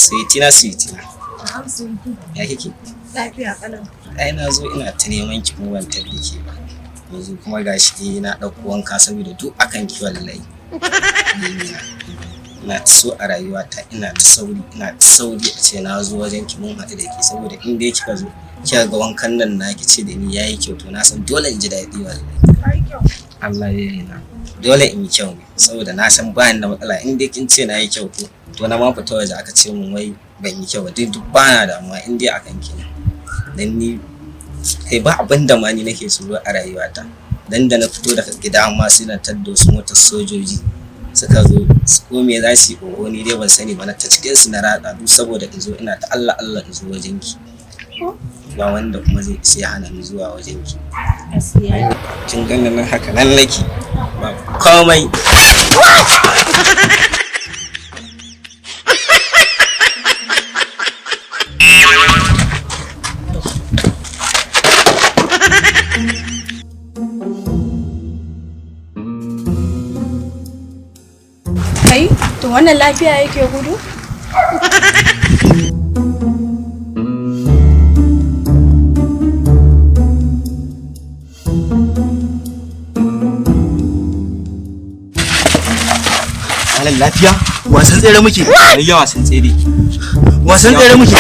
Sweetina. Na'am sweetie. Ya kike? Lafiya kalau. Ai na zo ina ta neman ki kuma ban tabbike ba. Yanzu kuma gashi na ɗauko wanka saboda duk akan ki wallahi. Ina ta so a rayuwata ina ta sauri a ce na zo wajen ki mun haɗu da ke saboda in dai kika zo kika ga wankan nan na ki ce da ni yayi kyau to na san dole in ji daɗi wallahi. Ai kyau. Allah ya yi na. Dole in yi kyau ne saboda na san ba ni da matsala in dai kin ce na yi kyau to na ma fita waje aka ce mun wai ban yi kyau ba duk bana damuwa in dai akan ki ne. Dan ni kai ba abin da ma ni nake tsoro a rayuwata. Dan da na fito daga gida amma sai na taddo su motar sojoji suka zo ko me za su yi oho ni dai ban sani ba na ta cikin su na ratsa duk saboda in zo ina ta Allah in zo wajen ki. Ba wanda kuma zai sai hana ni zuwa wajen ki. Gaskiya. Kin ganin nan haka nan nake ba komai. Kai, to wannan lafiya yake gudu? Malam lafiya? Wasan tsere muke? Ayya wasan tsere. Wasan tsere muke?